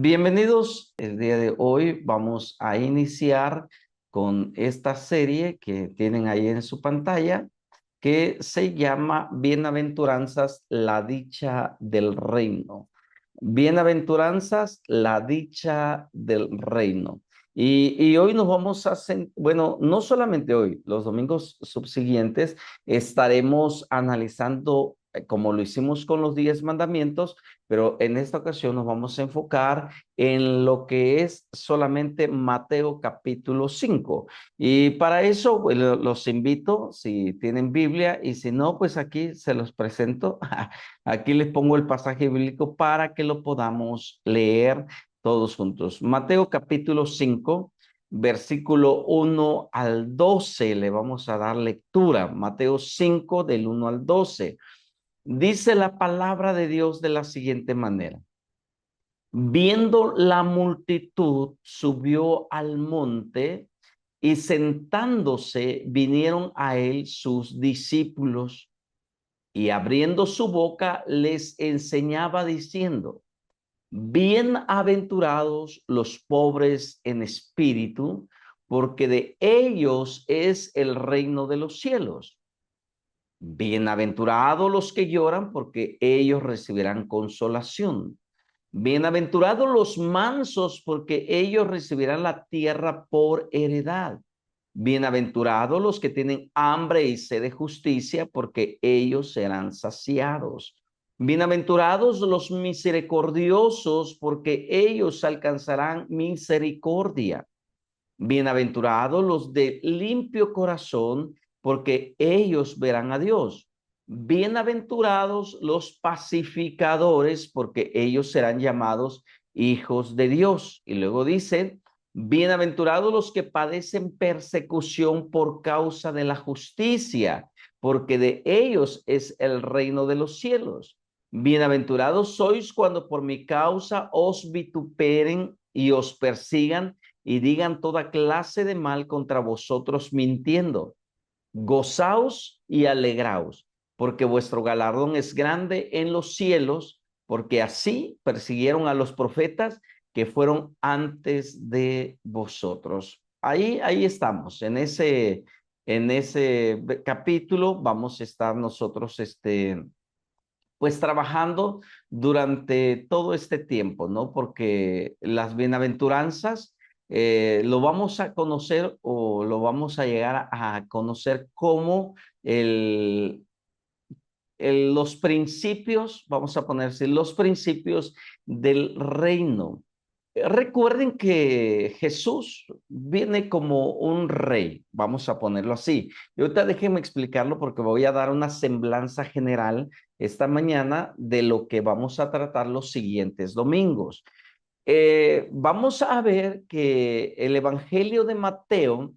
Bienvenidos. El día de hoy vamos a iniciar con esta serie que tienen ahí en su pantalla, que se llama Bienaventuranzas, la dicha del reino. Bienaventuranzas, la dicha del reino. Y hoy nos vamos a, bueno, no solamente hoy, los domingos subsiguientes estaremos analizando, como lo hicimos con los 10 mandamientos, pero en esta ocasión nos vamos a enfocar en lo que es solamente Mateo capítulo 5. Y para eso, bueno, los invito, si tienen Biblia, y si no, pues aquí se los presento. Aquí les pongo el pasaje bíblico para que lo podamos leer todos juntos. Mateo capítulo 5, versículo 1 al 12, le vamos a dar lectura. Mateo 5 del 1 al 12. Dice la palabra de Dios de la siguiente manera. Viendo la multitud, subió al monte y sentándose vinieron a él sus discípulos y abriendo su boca les enseñaba diciendo, bienaventurados los pobres en espíritu, porque de ellos es el reino de los cielos. Bienaventurados los que lloran, porque ellos recibirán consolación. Bienaventurados los mansos, porque ellos recibirán la tierra por heredad. Bienaventurados los que tienen hambre y sed de justicia, porque ellos serán saciados. Bienaventurados los misericordiosos, porque ellos alcanzarán misericordia. Bienaventurados los de limpio corazón, porque ellos verán a Dios. Bienaventurados los pacificadores, porque ellos serán llamados hijos de Dios. Y luego dice, bienaventurados los que padecen persecución por causa de la justicia, porque de ellos es el reino de los cielos. Bienaventurados sois cuando por mi causa os vituperen y os persigan y digan toda clase de mal contra vosotros mintiendo. Gozaos y alegraos, porque vuestro galardón es grande en los cielos, porque así persiguieron a los profetas que fueron antes de vosotros. Ahí estamos, en ese capítulo vamos a estar nosotros, pues trabajando durante todo este tiempo, ¿no? Porque las bienaventuranzas lo vamos a conocer o lo vamos a llegar a conocer como los principios, vamos a ponerse, los principios del reino. Recuerden que Jesús viene como un rey, vamos a ponerlo así. Y ahorita déjenme explicarlo porque voy a dar una semblanza general esta mañana de lo que vamos a tratar los siguientes domingos. Vamos a ver que el Evangelio de Mateo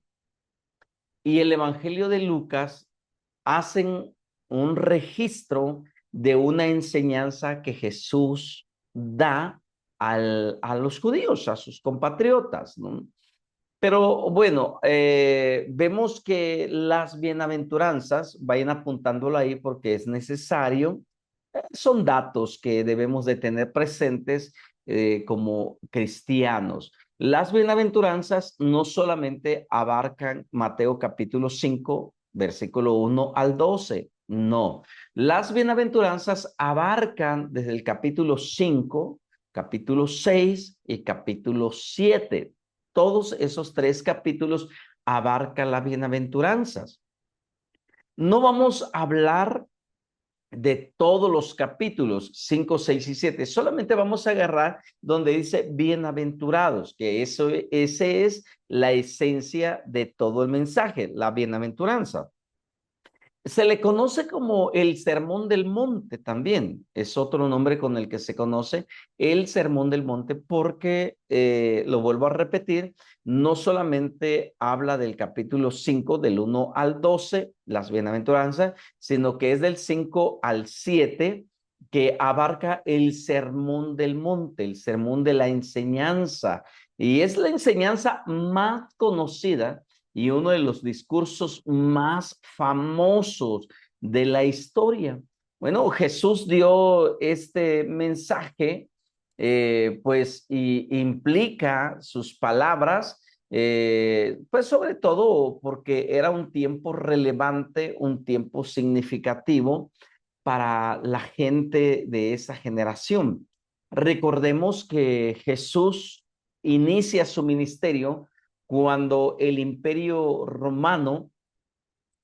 y el Evangelio de Lucas hacen un registro de una enseñanza que Jesús da a los judíos, a sus compatriotas, ¿no? Pero bueno, vemos que las bienaventuranzas, vayan apuntándolo ahí porque es necesario, son datos que debemos de tener presentes como cristianos. Las bienaventuranzas no solamente abarcan Mateo capítulo 5, versículo 1 al 12, no. Las bienaventuranzas abarcan desde el capítulo 5, capítulo 6 y capítulo 7. Todos esos 3 capítulos abarcan las bienaventuranzas. No vamos a hablar de todos los capítulos 5, 6 y 7. Solamente vamos a agarrar donde dice bienaventurados, que ese es la esencia de todo el mensaje, la bienaventuranza. Se le conoce como el Sermón del Monte también, es otro nombre con el que se conoce el Sermón del Monte porque, lo vuelvo a repetir, no solamente habla del capítulo 5, del 1 al 12, las bienaventuranzas, sino que es del 5 al 7, que abarca el Sermón del Monte, el Sermón de la Enseñanza, y es la enseñanza más conocida y uno de los discursos más famosos de la historia. Bueno, Jesús dio este mensaje pues y implica sus palabras, pues sobre todo porque era un tiempo relevante, un tiempo significativo para la gente de esa generación. Recordemos que Jesús inicia su ministerio cuando el Imperio Romano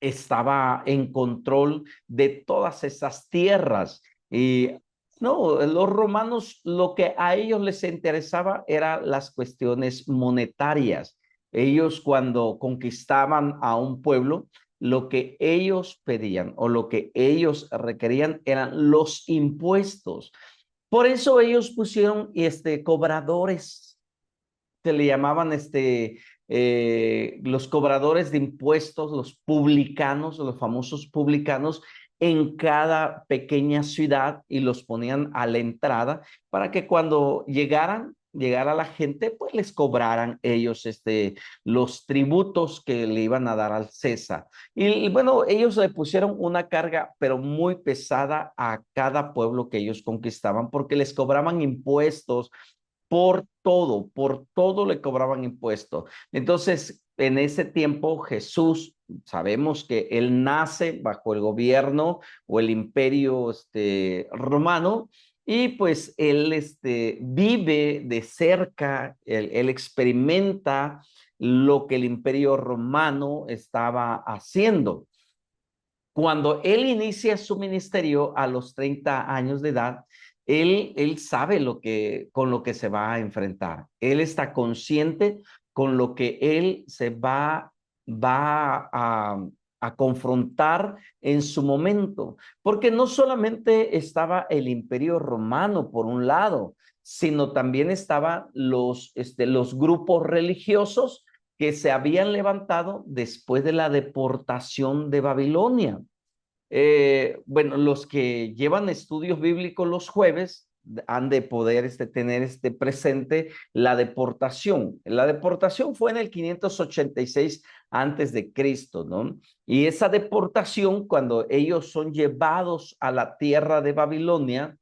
estaba en control de todas esas tierras. Y no, los romanos lo que a ellos les interesaba eran las cuestiones monetarias. Ellos cuando conquistaban a un pueblo, lo que ellos pedían o lo que ellos requerían eran los impuestos. Por eso ellos pusieron cobradores, se le llamaban los cobradores de impuestos, los publicanos, los famosos publicanos, en cada pequeña ciudad y los ponían a la entrada para que cuando llegara la gente, pues les cobraran ellos los tributos que le iban a dar al César. Y bueno, ellos le pusieron una carga, pero muy pesada a cada pueblo que ellos conquistaban, porque les cobraban impuestos por todo le cobraban impuestos. Entonces, en ese tiempo Jesús, sabemos que él nace bajo el gobierno o el imperio romano y pues él vive de cerca, él experimenta lo que el imperio romano estaba haciendo. Cuando él inicia su ministerio a los 30 años de edad, él sabe con lo que se va a enfrentar. Él está consciente con lo que él va a confrontar en su momento. Porque no solamente estaba el imperio romano por un lado, sino también estaban los grupos religiosos que se habían levantado después de la deportación de Babilonia. Bueno, los que llevan estudios bíblicos los jueves han de poder tener presente la deportación. La deportación fue en el 586 antes de Cristo, ¿no? Y esa deportación, cuando ellos son llevados a la tierra de Babilonia,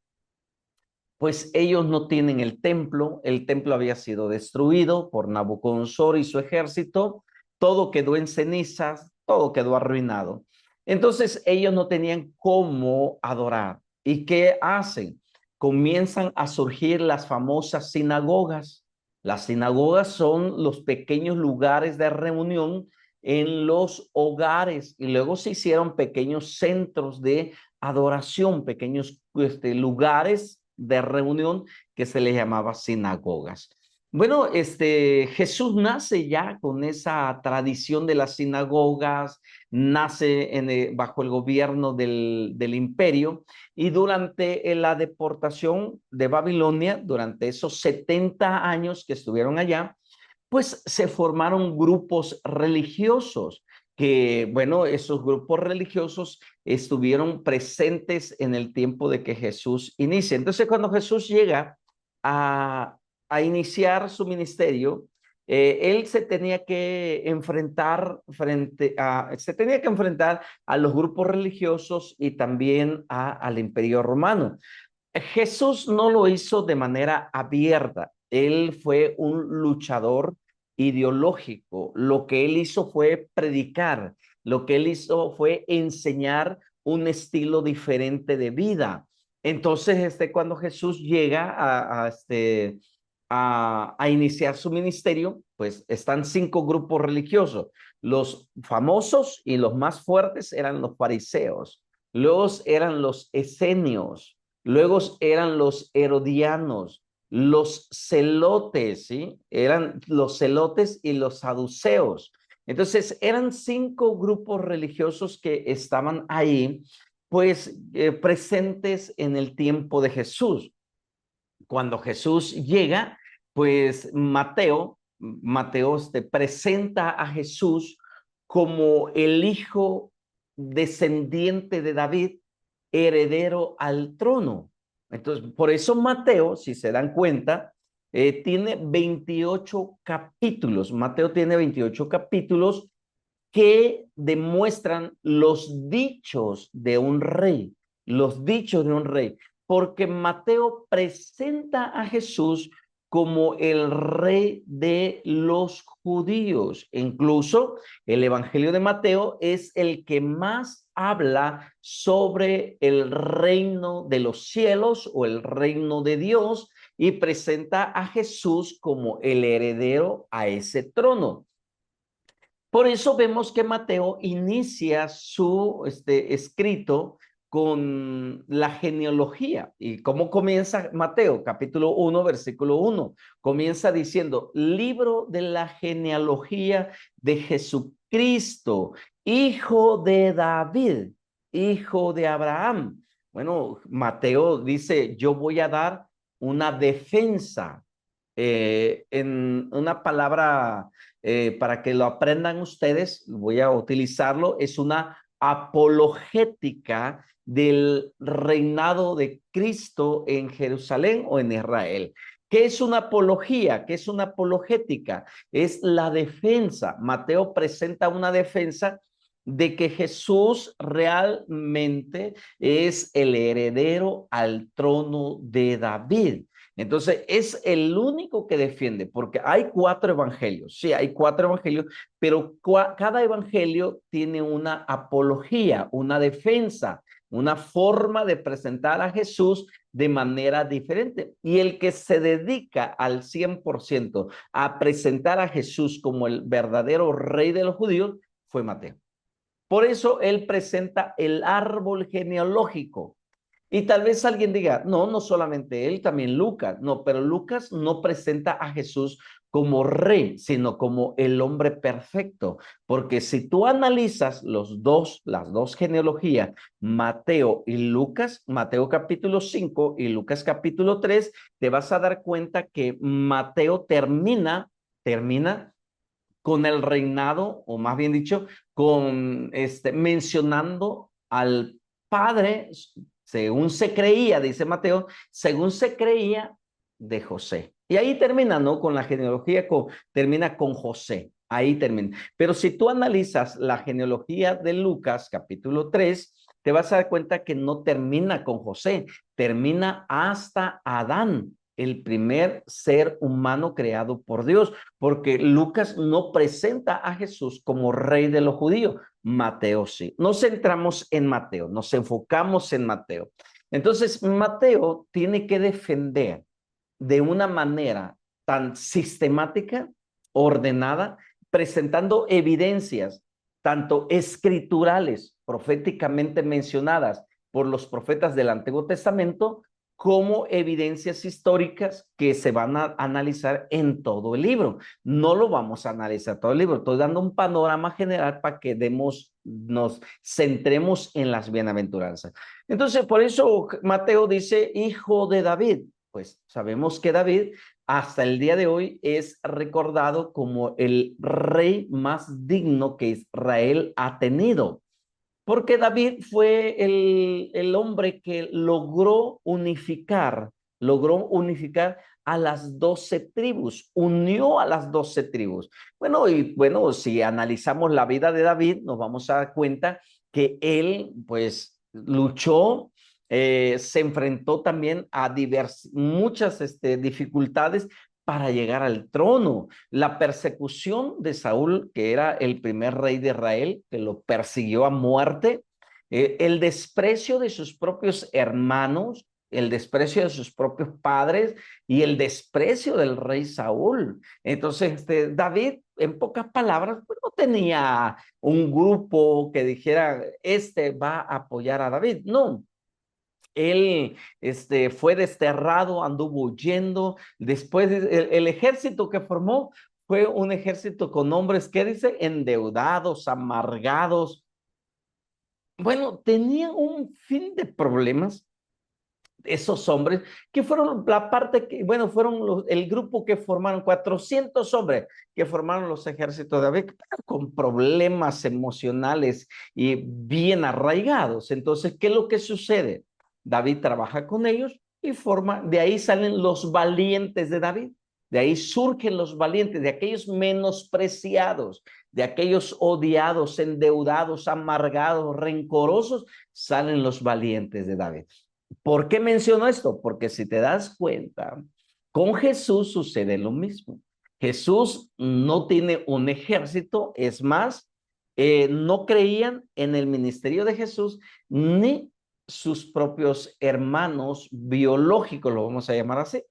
pues ellos no tienen el templo había sido destruido por Nabucodonosor y su ejército, todo quedó en cenizas, todo quedó arruinado. Entonces ellos no tenían cómo adorar. ¿Y qué hacen? Comienzan a surgir las famosas sinagogas. Las sinagogas son los pequeños lugares de reunión en los hogares y luego se hicieron pequeños centros de adoración, pequeños lugares de reunión que se les llamaba sinagogas. Bueno, Jesús nace ya con esa tradición de las sinagogas, nace bajo el gobierno del imperio y durante la deportación de Babilonia, durante esos 70 años que estuvieron allá, pues se formaron grupos religiosos que, bueno, esos grupos religiosos estuvieron presentes en el tiempo de que Jesús inicia. Entonces, cuando Jesús llega a iniciar su ministerio, él se tenía que enfrentar a los grupos religiosos y también al Imperio Romano. Jesús no lo hizo de manera abierta. Él fue un luchador ideológico. Lo que él hizo fue predicar. Lo que él hizo fue enseñar un estilo diferente de vida. Entonces, cuando Jesús llega a iniciar su ministerio, pues están 5 grupos religiosos. Los famosos y los más fuertes eran los fariseos. Luego eran los esenios. Luego eran los herodianos, los celotes, ¿sí? Eran los celotes y los saduceos. Entonces, eran 5 grupos religiosos que estaban ahí, pues, presentes en el tiempo de Jesús. Cuando Jesús llega, pues Mateo presenta a Jesús como el hijo descendiente de David, heredero al trono. Entonces, por eso Mateo, si se dan cuenta, tiene 28 capítulos. Mateo tiene 28 capítulos que demuestran los dichos de un rey, los dichos de un rey. Porque Mateo presenta a Jesús como el rey de los judíos. Incluso el Evangelio de Mateo es el que más habla sobre el reino de los cielos o el reino de Dios y presenta a Jesús como el heredero a ese trono. Por eso vemos que Mateo inicia su escrito con la genealogía. ¿Y cómo comienza Mateo? Capítulo 1, versículo 1. Comienza diciendo, libro de la genealogía de Jesucristo, hijo de David, hijo de Abraham. Bueno, Mateo dice, yo voy a dar una defensa en una palabra para que lo aprendan ustedes, voy a utilizarlo, es una apologética del reinado de Cristo en Jerusalén o en Israel. ¿Qué es una apología? ¿Qué es una apologética? Es la defensa. Mateo presenta una defensa de que Jesús realmente es el heredero al trono de David. Entonces, es el único que defiende, porque hay 4 evangelios, sí, hay 4 evangelios, pero cada evangelio tiene una apología, una defensa, una forma de presentar a Jesús de manera diferente. Y el que se dedica al 100% a presentar a Jesús como el verdadero rey de los judíos fue Mateo. Por eso él presenta el árbol genealógico. Y tal vez alguien diga, no, no solamente él, también Lucas. No, pero Lucas no presenta a Jesús como rey, sino como el hombre perfecto. Porque si tú analizas las dos genealogías, Mateo y Lucas, Mateo capítulo 5 y Lucas capítulo 3, te vas a dar cuenta que Mateo termina con el reinado, o más bien dicho, con mencionando al padre, según se creía, dice Mateo, según se creía de José. Y ahí termina, ¿no? Con la genealogía, termina con José. Ahí termina. Pero si tú analizas la genealogía de Lucas, capítulo 3, te vas a dar cuenta que no termina con José, termina hasta Adán, el primer ser humano creado por Dios, porque Lucas no presenta a Jesús como rey de los judíos, Mateo sí. Nos centramos en Mateo, nos enfocamos en Mateo. Entonces, Mateo tiene que defender de una manera tan sistemática, ordenada, presentando evidencias tanto escriturales, proféticamente mencionadas por los profetas del Antiguo Testamento, como evidencias históricas que se van a analizar en todo el libro. No lo vamos a analizar todo el libro, estoy dando un panorama general para que nos centremos en las bienaventuranzas. Entonces, por eso Mateo dice, hijo de David. Pues sabemos que David hasta el día de hoy es recordado como el rey más digno que Israel ha tenido. Porque David fue el hombre que logró unificar a las 12 tribus, unió a las 12 tribus. Bueno, y bueno, si analizamos la vida de David, nos vamos a dar cuenta que él, pues, luchó, se enfrentó también a muchas dificultades para llegar al trono. La persecución de Saúl, que era el primer rey de Israel, que lo persiguió a muerte, el desprecio de sus propios hermanos, el desprecio de sus propios padres y el desprecio del rey Saúl. Entonces, David, en pocas palabras, pues, no tenía un grupo que dijera, va a apoyar a David. No, él fue desterrado, anduvo huyendo. Después, el ejército que formó fue un ejército con hombres, ¿qué dice? Endeudados, amargados. Bueno, tenían un fin de problemas esos hombres, que fueron la parte que, bueno, fueron el grupo que formaron 400 hombres que formaron los ejércitos de David, con problemas emocionales y bien arraigados. Entonces, ¿qué es lo que sucede? David trabaja con ellos y de ahí salen los valientes de David. De ahí surgen los valientes, de aquellos menospreciados, de aquellos odiados, endeudados, amargados, rencorosos, salen los valientes de David. ¿Por qué menciono esto? Porque si te das cuenta, con Jesús sucede lo mismo. Jesús no tiene un ejército, es más, no creían en el ministerio de Jesús ni sus propios hermanos biológicos, lo vamos a llamar así.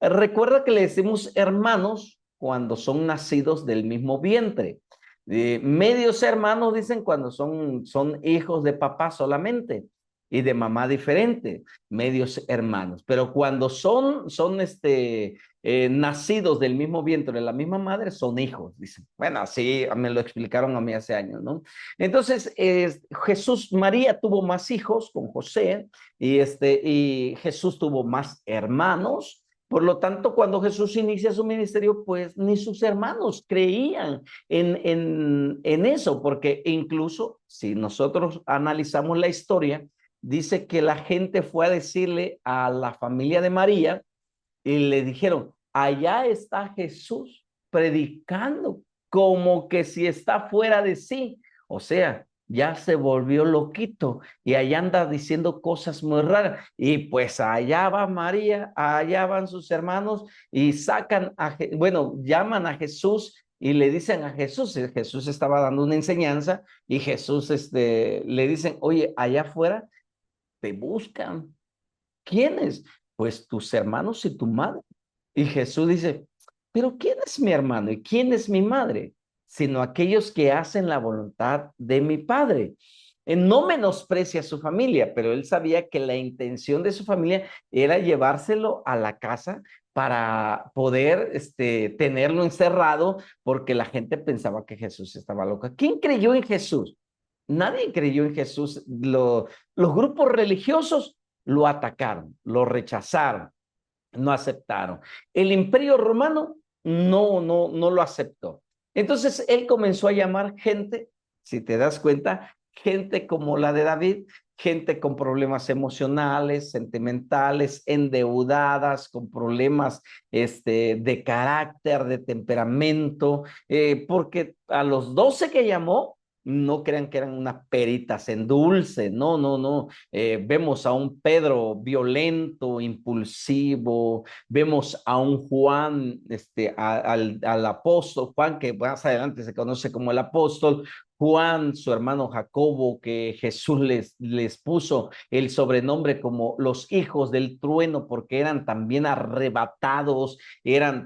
Recuerda que le decimos hermanos cuando son nacidos del mismo vientre. Medios hermanos dicen cuando son hijos de papá solamente y de mamá diferente, medios hermanos. Pero cuando son nacidos del mismo vientre de la misma madre, son hijos, dicen. Bueno, así me lo explicaron a mí hace años, ¿no? Entonces, María tuvo más hijos con José y Jesús tuvo más hermanos. Por lo tanto, cuando Jesús inicia su ministerio, pues ni sus hermanos creían en eso, porque incluso si nosotros analizamos la historia, dice que la gente fue a decirle a la familia de María y le dijeron, allá está Jesús predicando como que si está fuera de sí. O sea, ya se volvió loquito y allá anda diciendo cosas muy raras. Y pues allá va María, allá van sus hermanos y bueno, llaman a Jesús y le dicen a Jesús, Jesús estaba dando una enseñanza y Jesús le dicen, oye, allá afuera te buscan. ¿Quiénes? Pues tus hermanos y tu madre. Y Jesús dice, pero ¿quién es mi hermano y quién es mi madre? Sino aquellos que hacen la voluntad de mi Padre. No menosprecia a su familia, pero él sabía que la intención de su familia era llevárselo a la casa para poder tenerlo encerrado, porque la gente pensaba que Jesús estaba loco. ¿Quién creyó en Jesús? Nadie creyó en Jesús. Los grupos religiosos lo atacaron, lo rechazaron, no aceptaron. El Imperio Romano no lo aceptó. Entonces él comenzó a llamar gente, si te das cuenta, gente como la de David, gente con problemas emocionales, sentimentales, endeudadas, con problemas de carácter, de temperamento, porque a los 12 que llamó, no crean que eran unas peritas en dulce, no, no, no. Vemos a un Pedro violento, impulsivo, vemos a un Juan, al apóstol, Juan que más adelante se conoce como el apóstol, Juan, su hermano Jacobo, que Jesús les puso el sobrenombre como los hijos del trueno, porque eran también arrebatados,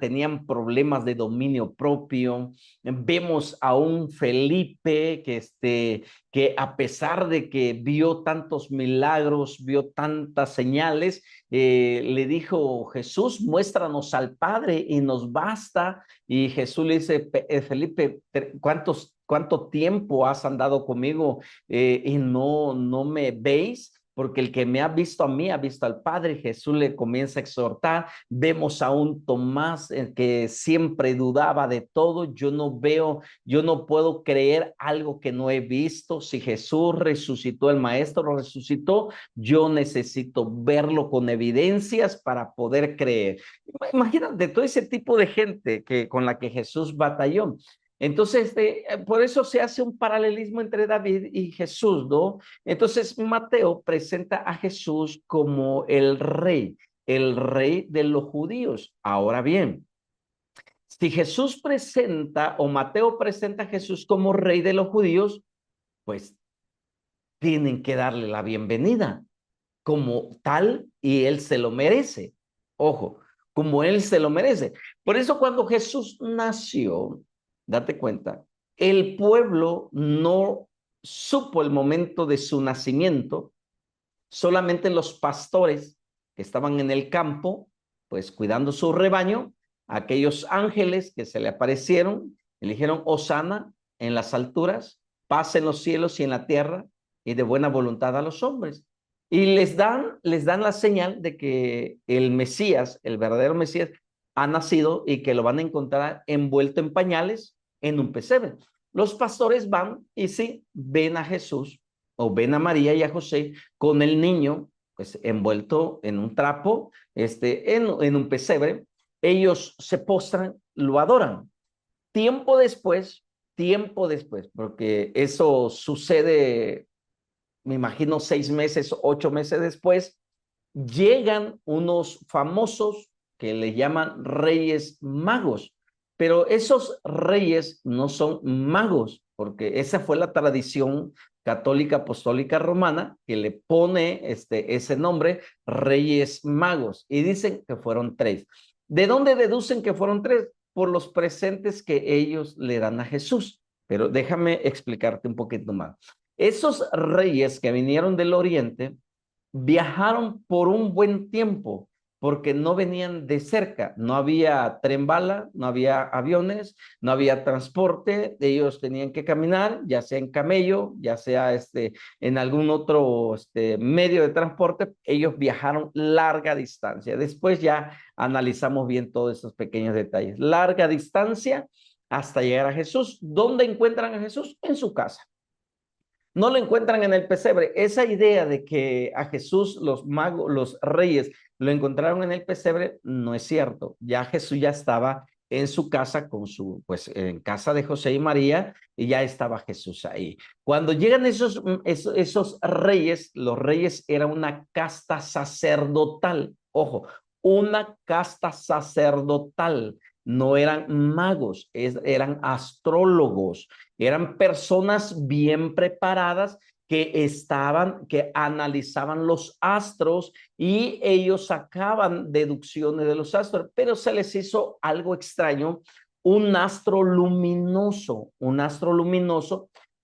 tenían problemas de dominio propio. Vemos a un Felipe que a pesar de que vio tantos milagros, vio tantas señales, le dijo Jesús, muéstranos al Padre y nos basta. Y Jesús le dice, Felipe, ¿cuánto tiempo has andado conmigo y no me veis? Porque el que me ha visto a mí ha visto al Padre. Jesús le comienza a exhortar. Vemos a un Tomás que siempre dudaba de todo. Yo no puedo creer algo que no he visto. Si Jesús resucitó, el Maestro lo resucitó, yo necesito verlo con evidencias para poder creer. Imagínate todo ese tipo de gente con la que Jesús batalló. Entonces, por eso se hace un paralelismo entre David y Jesús, ¿no? Entonces, Mateo presenta a Jesús como el rey de los judíos. Ahora bien, si Jesús presenta o Mateo presenta a Jesús como rey de los judíos, pues tienen que darle la bienvenida como tal y él se lo merece. Ojo, como él se lo merece. Por eso cuando Jesús nació, date cuenta, el pueblo no supo el momento de su nacimiento, solamente los pastores que estaban en el campo, pues cuidando su rebaño, aquellos ángeles que se le aparecieron, le dijeron, Hosana en las alturas, paz en los cielos y en la tierra, y de buena voluntad a los hombres. Y les dan la señal de que el Mesías, el verdadero Mesías, ha nacido y que lo van a encontrar envuelto en pañales en un pesebre. Los pastores van y sí, ven a Jesús o ven a María y a José con el niño, pues envuelto en un trapo, en un pesebre. Ellos se postran, lo adoran. Tiempo después, porque eso sucede, me imagino, 6 meses, 8 meses después, llegan unos famosos que le llaman reyes magos, pero esos reyes no son magos, porque esa fue la tradición católica apostólica romana que le pone ese nombre, reyes magos, y dicen que fueron tres. ¿De dónde deducen que fueron tres? Por los presentes que ellos le dan a Jesús. Pero déjame explicarte un poquito más. Esos reyes que vinieron del oriente viajaron por un buen tiempo porque no venían de cerca, no había tren bala, no había aviones, no había transporte, ellos tenían que caminar, ya sea en camello, ya sea en algún otro medio de transporte, ellos viajaron larga distancia. Después ya analizamos bien todos esos pequeños detalles. Larga distancia hasta llegar a Jesús. ¿Dónde encuentran a Jesús? En su casa. No lo encuentran en el pesebre. Esa idea de que a Jesús los magos, los reyes, lo encontraron en el pesebre, no es cierto. Ya Jesús ya estaba en su casa pues en casa de José y María, y ya estaba Jesús ahí. Cuando llegan esos reyes, los reyes eran una casta sacerdotal. Ojo, una casta sacerdotal. No eran magos, eran astrólogos. Eran personas bien preparadas que analizaban los astros y ellos sacaban deducciones de los astros, pero se les hizo algo extraño, un astro luminoso,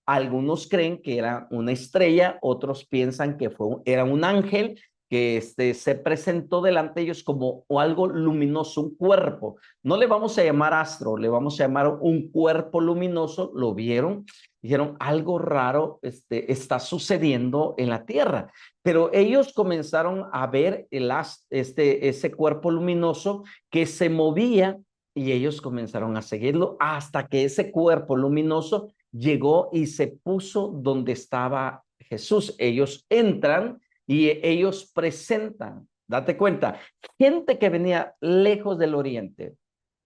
algunos creen que era una estrella, otros piensan que era un ángel que se presentó delante de ellos como algo luminoso, un cuerpo. No le vamos a llamar astro, le vamos a llamar un cuerpo luminoso. Lo vieron, dijeron, algo raro está sucediendo en la tierra. Pero ellos comenzaron a ver ese cuerpo luminoso que se movía, y ellos comenzaron a seguirlo hasta que ese cuerpo luminoso llegó y se puso donde estaba Jesús. Ellos entran y ellos presentan, date cuenta, gente que venía lejos del oriente,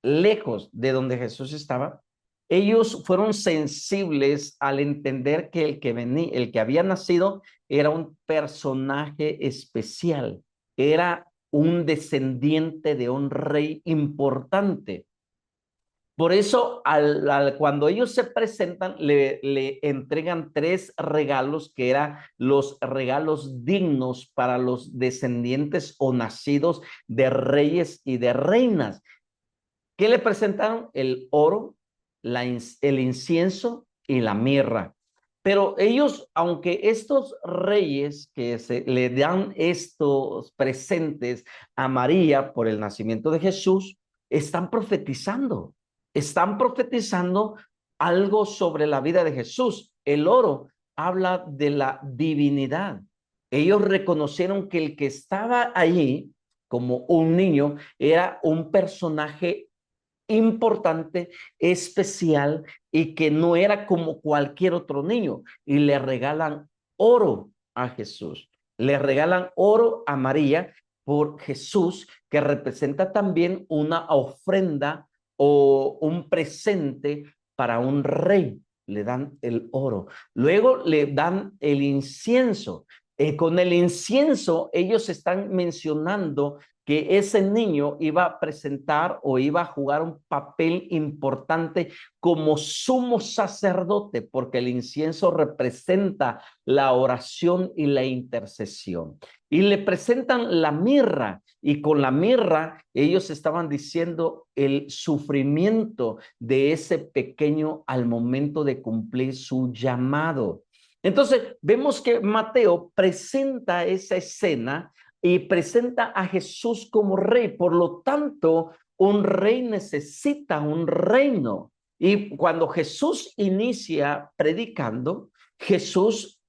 lejos de donde Jesús estaba. Ellos fueron sensibles al entender que el que había nacido era un personaje especial, era un descendiente de un rey importante. Por eso, cuando ellos se presentan, le entregan tres regalos que eran los regalos dignos para los descendientes o nacidos de reyes y de reinas. ¿Qué le presentaron? El oro, el incienso y la mirra. Pero ellos, aunque estos reyes que le dan estos presentes a María por el nacimiento de Jesús, están profetizando algo sobre la vida de Jesús. El oro habla de la divinidad. Ellos reconocieron que el que estaba allí como un niño era un personaje importante, especial, y que no era como cualquier otro niño. Y le regalan oro a Jesús, le regalan oro a María por Jesús, que representa también una ofrenda o un presente para un rey. Le dan el oro, luego le dan el incienso. Con el incienso ellos están mencionando que ese niño iba a presentar o iba a jugar un papel importante como sumo sacerdote, porque el incienso representa la oración y la intercesión. Y le presentan la mirra, y con la mirra ellos estaban diciendo el sufrimiento de ese pequeño al momento de cumplir su llamado. Entonces, vemos que Mateo presenta esa escena y presenta a Jesús como rey. Por lo tanto, un rey necesita un reino. Y cuando Jesús inicia predicando,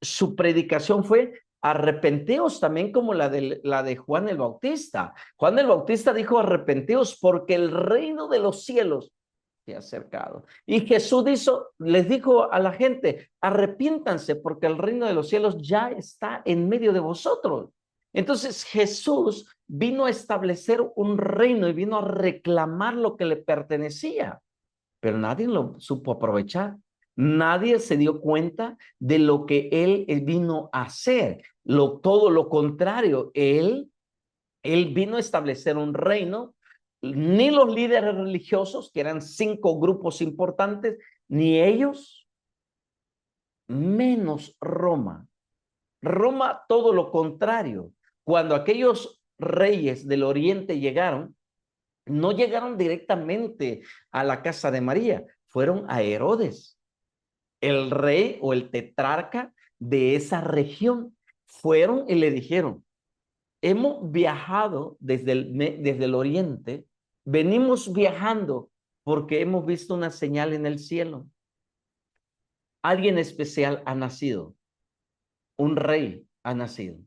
su predicación fue: arrepenteos, también como la de Juan el Bautista. Juan el Bautista dijo: arrepenteos porque el reino de los cielos se ha acercado. Y Jesús les dijo a la gente: arrepiéntanse porque el reino de los cielos ya está en medio de vosotros. Entonces Jesús vino a establecer un reino y vino a reclamar lo que le pertenecía, pero nadie lo supo aprovechar. Nadie se dio cuenta de lo que él vino a hacer. Todo lo contrario, él Él vino a establecer un reino, ni los líderes religiosos, que eran 5 grupos importantes, ni ellos, menos Roma. Roma, todo lo contrario. Cuando aquellos reyes del oriente llegaron, no llegaron directamente a la casa de María, fueron a Herodes, el rey o el tetrarca de esa región. Fueron y le dijeron, hemos viajado desde el oriente, venimos viajando porque hemos visto una señal en el cielo. Alguien especial ha nacido, un rey ha nacido.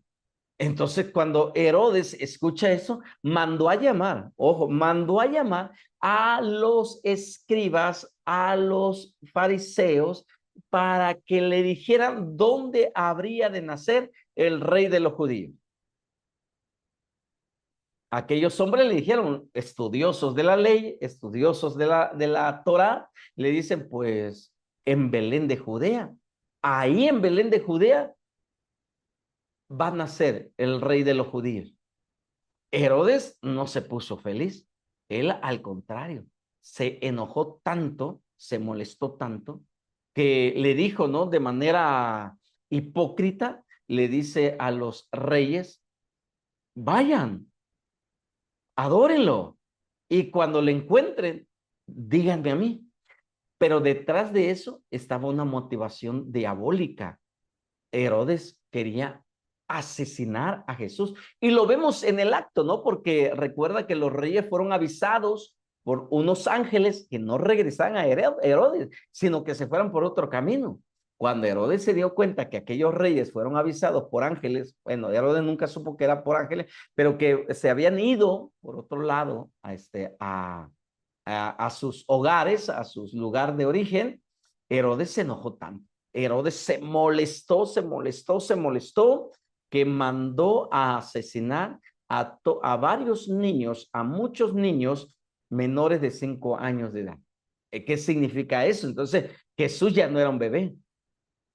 Entonces, cuando Herodes escucha eso, mandó a llamar, ojo, mandó a llamar a los escribas, a los fariseos, para que le dijeran dónde habría de nacer el rey de los judíos. Aquellos hombres le dijeron, estudiosos de la ley, estudiosos de la Torá, le dicen, pues, en Belén de Judea. Ahí en Belén de Judea va a nacer el rey de los judíos. Herodes no se puso feliz. Él, al contrario, se enojó tanto, se molestó tanto, que le dijo, ¿no? De manera hipócrita, le dice a los reyes, vayan, adórenlo. Y cuando le encuentren, díganme a mí. Pero detrás de eso estaba una motivación diabólica. Herodes quería asesinar a Jesús. Y lo vemos en el acto, ¿no? Porque recuerda que los reyes fueron avisados por unos ángeles que no regresaran a Herodes, sino que se fueran por otro camino. Cuando Herodes se dio cuenta que aquellos reyes fueron avisados por ángeles, bueno, Herodes nunca supo que era por ángeles, pero que se habían ido por otro lado a sus hogares, a sus lugares de origen, Herodes se enojó tanto. Herodes se molestó, que mandó a asesinar a varios niños, a muchos niños menores de 5 años de edad. ¿Qué significa eso? Entonces, Jesús ya no era un bebé,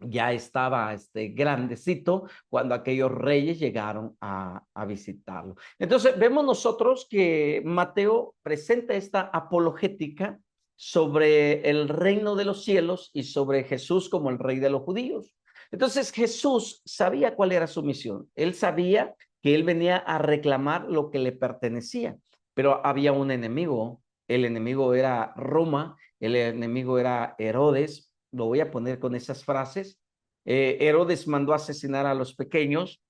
ya estaba grandecito cuando aquellos reyes llegaron a visitarlo. Entonces, vemos nosotros que Mateo presenta esta apologética sobre el reino de los cielos y sobre Jesús como el rey de los judíos. Entonces, Jesús sabía cuál era su misión. Él sabía que él venía a reclamar lo que le pertenecía, pero había un enemigo. El enemigo era Roma, el enemigo era Herodes. Lo voy a poner con esas frases. Herodes mandó a asesinar a los pequeños.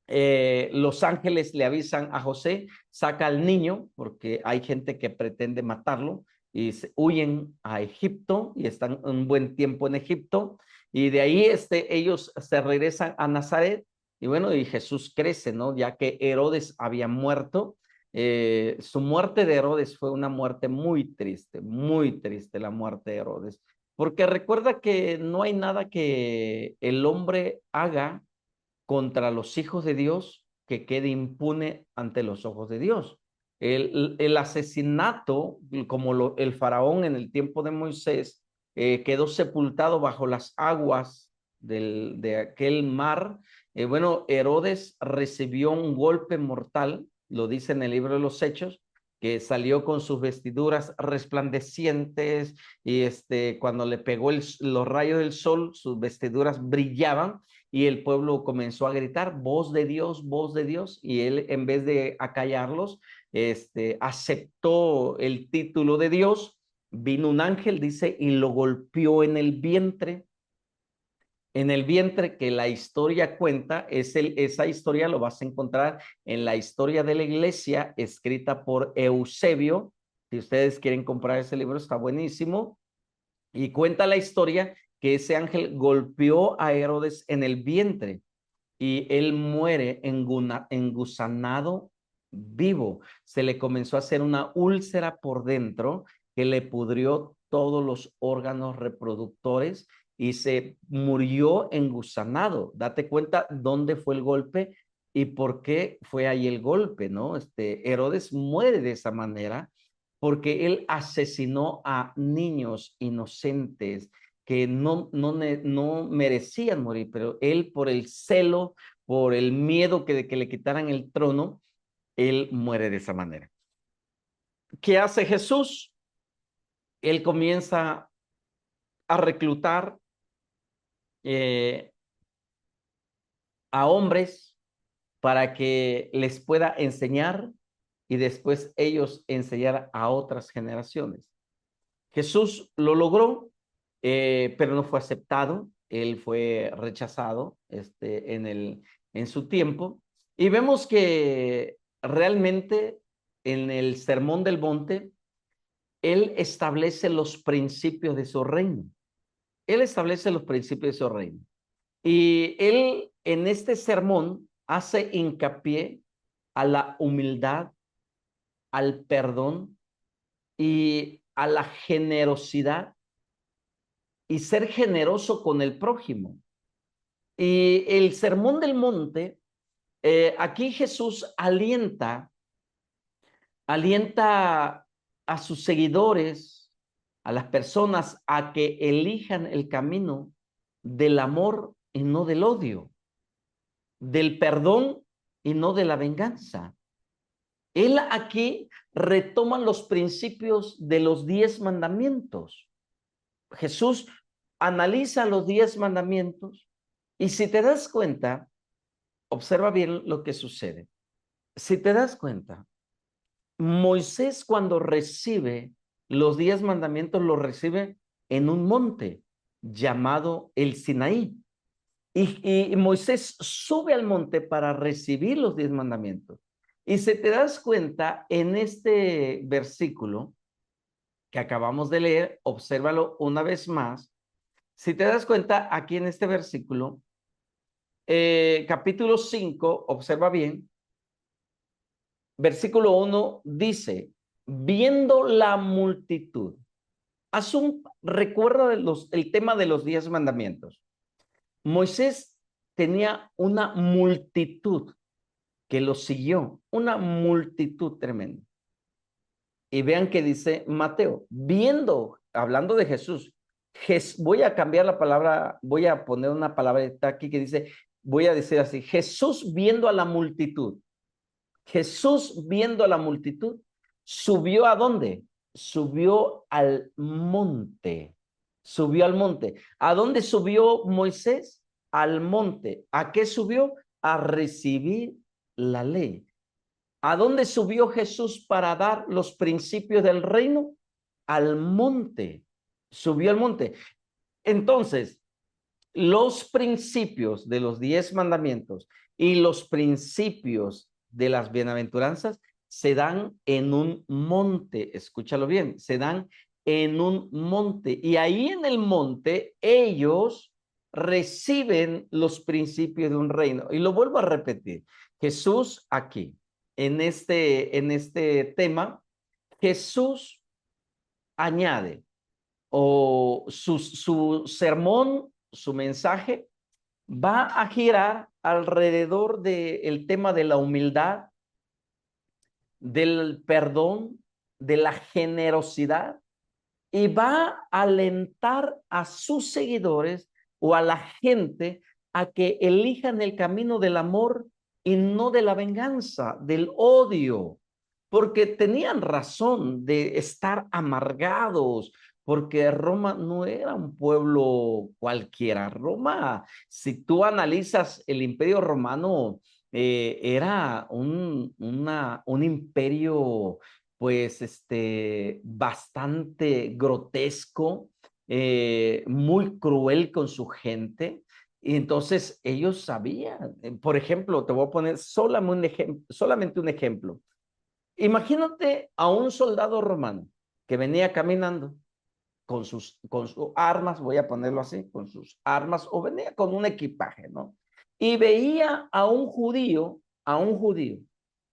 Los ángeles le avisan a José, saca al niño, porque hay gente que pretende matarlo, y huyen a Egipto y están un buen tiempo en Egipto. Y de ahí ellos se regresan a Nazaret. Y bueno, y Jesús crece, ¿no? Ya que Herodes había muerto. Su muerte de Herodes fue una muerte muy triste la muerte de Herodes. Porque recuerda que no hay nada que el hombre haga contra los hijos de Dios que quede impune ante los ojos de Dios. El asesinato, como el faraón en el tiempo de Moisés, quedó sepultado bajo las aguas de aquel mar. Bueno, Herodes recibió un golpe mortal, lo dice en el libro de los Hechos, que salió con sus vestiduras resplandecientes y cuando le pegó los rayos del sol, sus vestiduras brillaban y el pueblo comenzó a gritar, voz de Dios, y él en vez de acallarlos, aceptó el título de Dios. Vino un ángel, dice, y lo golpeó en el vientre que la historia cuenta, esa historia lo vas a encontrar en la historia de la iglesia, escrita por Eusebio. Si ustedes quieren comprar ese libro, está buenísimo. Y cuenta la historia que ese ángel golpeó a Herodes en el vientre y él muere engusanado vivo. Se le comenzó a hacer una úlcera por dentro que le pudrió todos los órganos reproductores y se murió engusanado. Date cuenta dónde fue el golpe y por qué fue ahí el golpe, ¿no? Herodes muere de esa manera porque él asesinó a niños inocentes que no merecían morir, pero él por el celo, por el miedo de que le quitaran el trono, él muere de esa manera. ¿Qué hace Jesús? Él comienza a reclutar a hombres para que les pueda enseñar y después ellos enseñar a otras generaciones. Jesús lo logró, pero no fue aceptado. Él fue rechazado en su tiempo. Y vemos que realmente en el Sermón del Monte, él establece los principios de su reino. Él establece los principios de su reino. Y él en este sermón hace hincapié a la humildad, al perdón y a la generosidad y ser generoso con el prójimo. Y el Sermón del Monte, aquí Jesús alienta a sus seguidores, a las personas, a que elijan el camino del amor y no del odio, del perdón y no de la venganza. Él aquí retoma los principios de los 10 mandamientos. Jesús analiza los 10 mandamientos y si te das cuenta, observa bien lo que sucede. Si te das cuenta, Moisés cuando recibe los 10 mandamientos, los recibe en un monte llamado el Sinaí. Y Moisés sube al monte para recibir los 10 mandamientos. Y si te das cuenta, en este versículo que acabamos de leer, obsérvalo una vez más. Si te das cuenta, aquí en este versículo, capítulo 5, observa bien, versículo 1 dice, viendo la multitud. Recuerda el tema de los 10 mandamientos. Moisés tenía una multitud que lo siguió, una multitud tremenda. Y vean que dice Mateo, viendo, hablando de Jesús, voy a cambiar la palabra, voy a poner una palabra aquí que dice, voy a decir así, Jesús viendo a la multitud. Jesús viendo a la multitud, ¿subió a dónde? Subió al monte. Subió al monte. ¿A dónde subió Moisés? Al monte. ¿A qué subió? A recibir la ley. ¿A dónde subió Jesús para dar los principios del reino? Al monte. Subió al monte. Entonces, los principios de los 10 mandamientos y los principios de las bienaventuranzas se dan en un monte. Escúchalo bien, se dan en un monte. Y ahí en el monte ellos reciben los principios de un reino. Y lo vuelvo a repetir. Jesús aquí, en este tema, Jesús añade o su sermón, su mensaje, va a girar alrededor del tema de la humildad, del perdón, de la generosidad, y va a alentar a sus seguidores o a la gente a que elijan el camino del amor y no de la venganza, del odio, porque tenían razón de estar amargados, porque Roma no era un pueblo cualquiera. Roma, si tú analizas el Imperio Romano, era un imperio pues bastante grotesco, muy cruel con su gente. Y entonces ellos sabían, por ejemplo, te voy a poner solamente un ejemplo. Imagínate a un soldado romano que venía caminando con sus armas, voy a ponerlo así, con sus armas, o venía con un equipaje, ¿no? Y veía a un judío,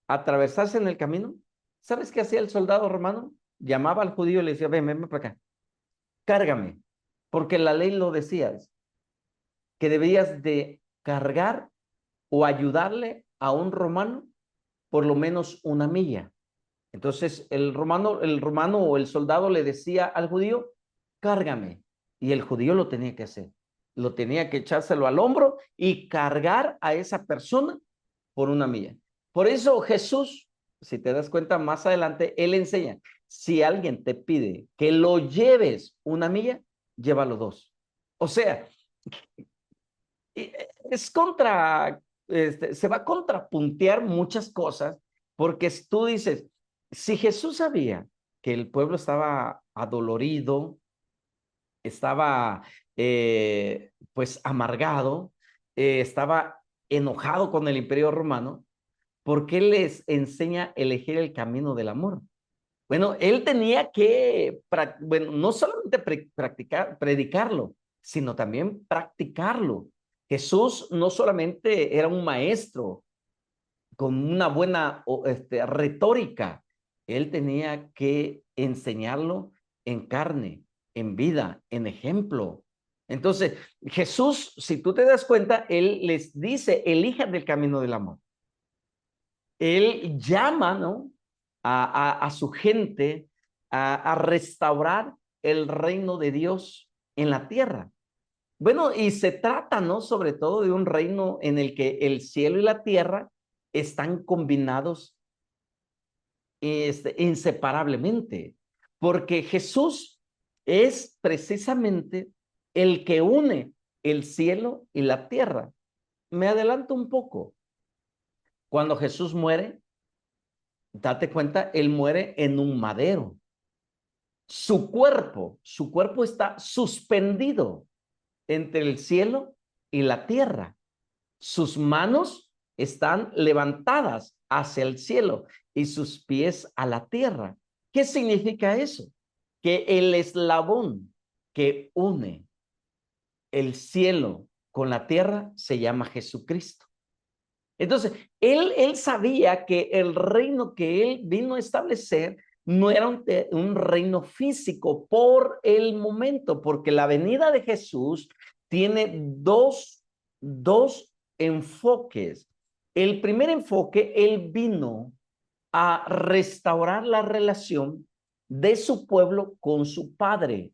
atravesarse en el camino. ¿Sabes qué hacía el soldado romano? Llamaba al judío y le decía, ven para acá, cárgame, porque la ley lo decía, que debías de cargar o ayudarle a un romano por lo menos una milla. Entonces el romano o el soldado le decía al judío, cárgame. Y el judío lo tenía que hacer. Lo tenía que echárselo al hombro y cargar a esa persona por una milla. Por eso Jesús si te das cuenta, más adelante, él enseña, si alguien te pide que lo lleves 1 milla, llévalo 2. O sea, es se va a contrapuntear muchas cosas, porque tú dices, si Jesús sabía que el pueblo estaba adolorido, estaba pues amargado, estaba enojado con el Imperio Romano, ¿por qué les enseña a elegir el camino del amor? Bueno, él tenía que, bueno, no solamente predicarlo, sino también practicarlo. Jesús no solamente era un maestro con una buena retórica, él tenía que enseñarlo en carne, en vida, en ejemplo. Entonces, Jesús, si tú te das cuenta, él les dice, elijan el camino del amor. Él llama, ¿no? A su gente a restaurar el reino de Dios en la tierra. Bueno, y se trata, ¿no? Sobre todo de un reino en el que el cielo y la tierra están combinados inseparablemente, porque Jesús es precisamente el que une el cielo y la tierra. Me adelanto un poco. Cuando Jesús muere, date cuenta, él muere en un madero. Su cuerpo está suspendido entre el cielo y la tierra. Sus manos están levantadas hacia el cielo y sus pies a la tierra. ¿Qué significa eso? Que el eslabón que une el cielo con la tierra se llama Jesucristo. Entonces, él sabía que el reino que él vino a establecer no era un reino físico por el momento, porque la venida de Jesús tiene dos enfoques. El primer enfoque, él vino a restaurar la relación de su pueblo con su padre.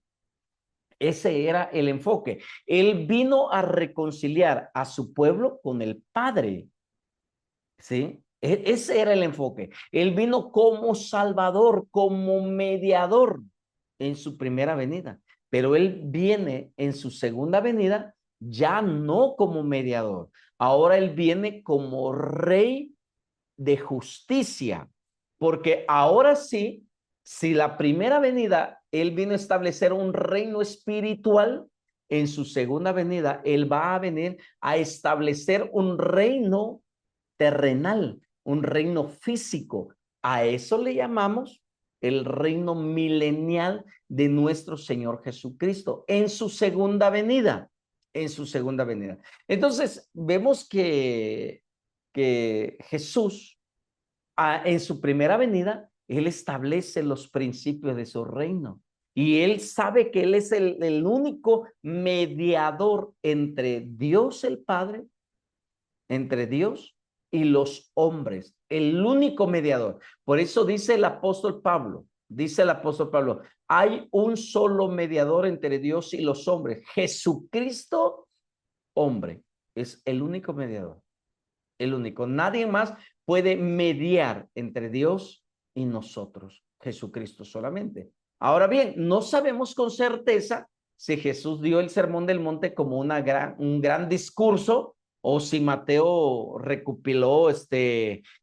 Ese era el enfoque. Él vino a reconciliar a su pueblo con el Padre. ¿Sí? Ese era el enfoque. Él vino como salvador, como mediador en su primera venida, pero él viene en su segunda venida ya no como mediador. Ahora él viene como rey de justicia, porque ahora sí, si la primera venida él vino a establecer un reino espiritual, en su segunda venida él va a venir a establecer un reino terrenal, un reino físico. A eso le llamamos el reino milenial de nuestro Señor Jesucristo en su segunda venida, en su segunda venida. Entonces, vemos que Jesús, en su primera venida, él establece los principios de su reino. Y él sabe que él es el único mediador entre Dios el Padre, entre Dios y los hombres, el único mediador. Por eso dice el apóstol Pablo, hay un solo mediador entre Dios y los hombres, Jesucristo, hombre, es el único mediador, el único. Nadie más puede mediar entre Dios y nosotros, Jesucristo solamente. Ahora bien, no sabemos con certeza si Jesús dio el Sermón del Monte como un gran discurso o si Mateo recopiló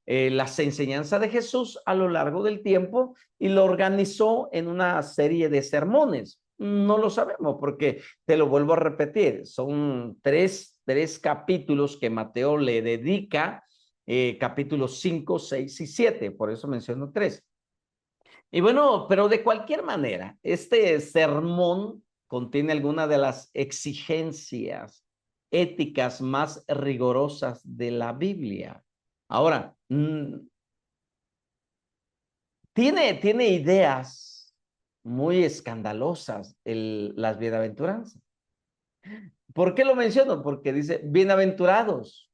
las enseñanzas de Jesús a lo largo del tiempo y lo organizó en una serie de sermones. No lo sabemos porque, te lo vuelvo a repetir, son tres capítulos que Mateo le dedica, capítulos 5, 6 y 7, por eso menciono 3. Y bueno, pero de cualquier manera, este sermón contiene algunas de las exigencias éticas más rigurosas de la Biblia. Ahora, tiene ideas muy escandalosas las bienaventuranzas. ¿Por qué lo menciono? Porque dice, bienaventurados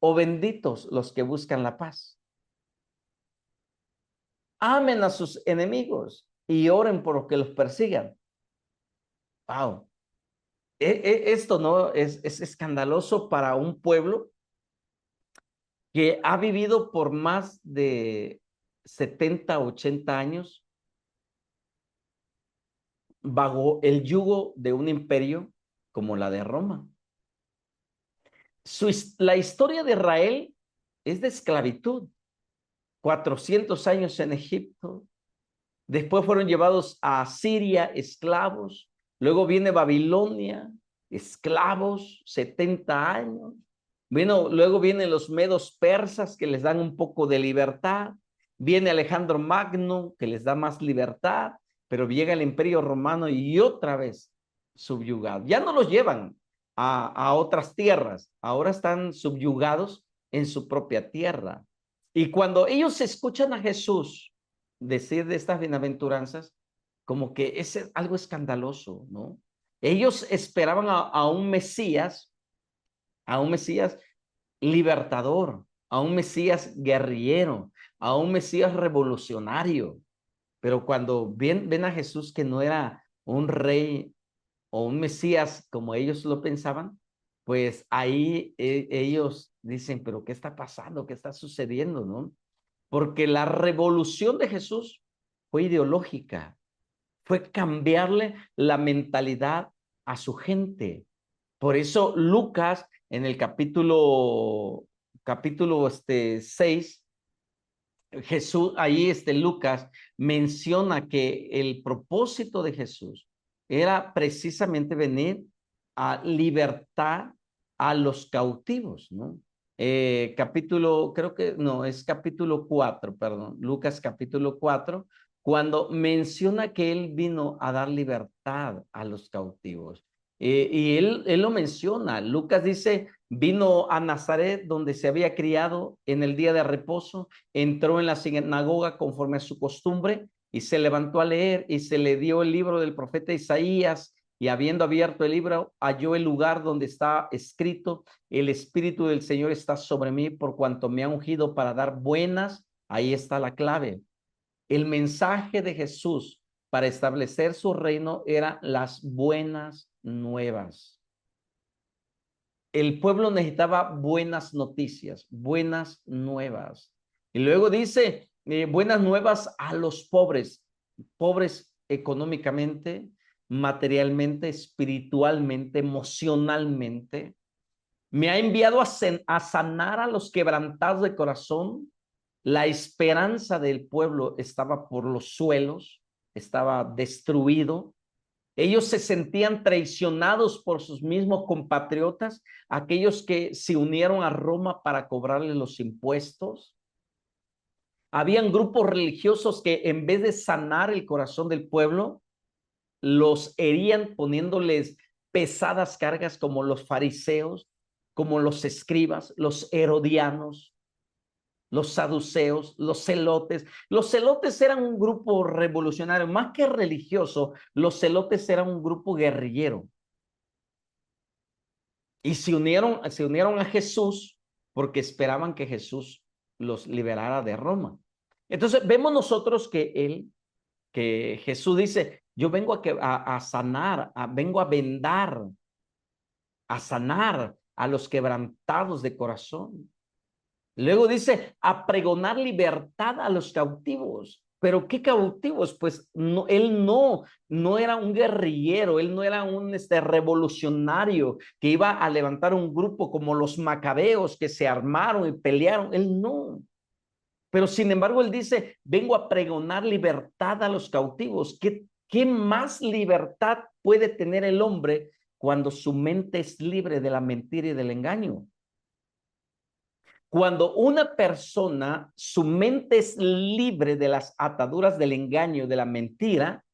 o benditos los que buscan la paz. Amen a sus enemigos y oren por los que los persigan. Wow. Esto no es escandaloso para un pueblo que ha vivido por más de 70, 80 años bajo el yugo de un imperio como la de Roma. La historia de Israel es de esclavitud. 400 años en Egipto, después fueron llevados a Siria esclavos, luego viene Babilonia, esclavos, 70 años. Bueno, luego vienen los medos persas que les dan un poco de libertad, viene Alejandro Magno que les da más libertad, pero llega el Imperio Romano y otra vez subyugado. Ya no los llevan a otras tierras, ahora están subyugados en su propia tierra. Y cuando ellos escuchan a Jesús decir de estas bienaventuranzas, como que es algo escandaloso, ¿no? Ellos esperaban a un Mesías libertador, a un Mesías guerrillero, a un Mesías revolucionario. Pero cuando ven a Jesús que no era un rey o un Mesías como ellos lo pensaban, pues ahí ellos dicen, pero ¿qué está pasando? ¿Qué está sucediendo? ¿No? Porque la revolución de Jesús fue ideológica, fue cambiarle la mentalidad a su gente. Por eso Lucas en el capítulo 6, Jesús, ahí Lucas menciona que el propósito de Jesús era precisamente venir a libertar a los cautivos, ¿no? Creo que no, es capítulo 4, perdón, Lucas capítulo 4, cuando menciona que él vino a dar libertad a los cautivos. Y él lo menciona, Lucas dice, vino a Nazaret donde se había criado en el día de reposo, entró en la sinagoga conforme a su costumbre y se levantó a leer y se le dio el libro del profeta Isaías y habiendo abierto el libro halló el lugar donde está escrito, el Espíritu del Señor está sobre mí por cuanto me ha ungido para dar buenas, ahí está la clave. El mensaje de Jesús para establecer su reino era las buenas nuevas. El pueblo necesitaba buenas noticias, buenas nuevas. Y luego dice, buenas nuevas a los pobres, pobres económicamente, materialmente, espiritualmente, emocionalmente. Me ha enviado a sanar a los quebrantados de corazón. La esperanza del pueblo estaba por los suelos, estaba destruido. Ellos se sentían traicionados por sus mismos compatriotas, aquellos que se unieron a Roma para cobrarle los impuestos. Habían grupos religiosos que en vez de sanar el corazón del pueblo, los herían poniéndoles pesadas cargas como los fariseos, como los escribas, los herodianos, los saduceos, los celotes. Los celotes eran un grupo revolucionario, más que religioso, los celotes eran un grupo guerrillero. Y se unieron a Jesús porque esperaban que Jesús los liberara de Roma. Entonces vemos nosotros que Jesús dice, yo vengo a sanar, vengo a vendar, a sanar a los quebrantados de corazón. Luego dice, a pregonar libertad a los cautivos. ¿Pero qué cautivos? Pues no, él no era un guerrillero, él no era un revolucionario que iba a levantar un grupo como los macabeos que se armaron y pelearon. Él no. Pero sin embargo, él dice, vengo a pregonar libertad a los cautivos. ¿Qué más libertad puede tener el hombre cuando su mente es libre de la mentira y del engaño? Cuando una persona, su mente es libre de las ataduras del engaño, de la mentira,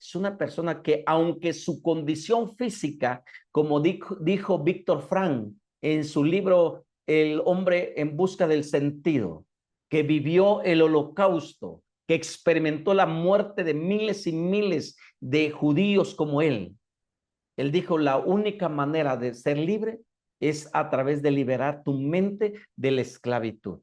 es una persona que, aunque su condición física, como dijo Víctor Frank en su libro El hombre en busca del sentido, que vivió el holocausto, que experimentó la muerte de miles y miles de judíos como él dijo, la única manera de ser libre es a través de liberar tu mente de la esclavitud.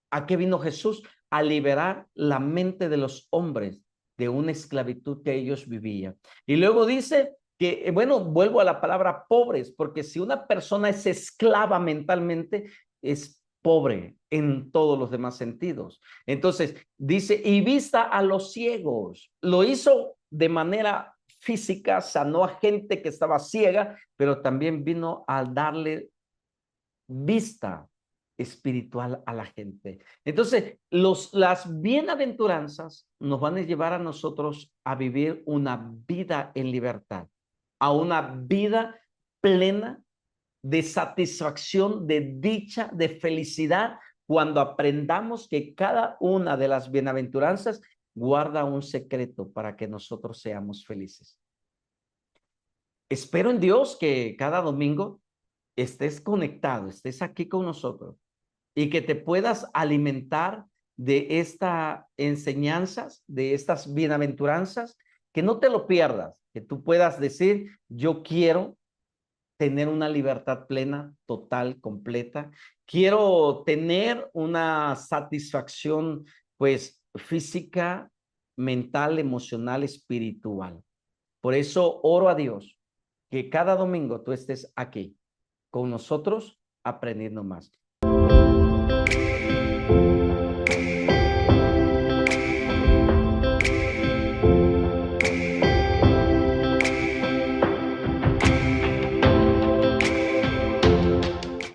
¿A qué vino Jesús? A liberar la mente de los hombres de una esclavitud que ellos vivían. Y luego dice que, bueno, vuelvo a la palabra pobres, porque si una persona es esclava mentalmente, es pobre en todos los demás sentidos. Entonces, dice, y vista a los ciegos. Lo hizo de manera física, sanó a gente que estaba ciega, pero también vino a darle vista espiritual a la gente. Entonces, las bienaventuranzas nos van a llevar a nosotros a vivir una vida en libertad, a una vida plena de satisfacción, de dicha, de felicidad, cuando aprendamos que cada una de las bienaventuranzas guarda un secreto para que nosotros seamos felices. Espero en Dios que cada domingo estés conectado, estés aquí con nosotros y que te puedas alimentar de estas enseñanzas, de estas bienaventuranzas, que no te lo pierdas, que tú puedas decir, yo quiero tener una libertad plena, total, completa. Quiero tener una satisfacción, pues, física, mental, emocional, espiritual. Por eso oro a Dios que cada domingo tú estés aquí con nosotros aprendiendo más.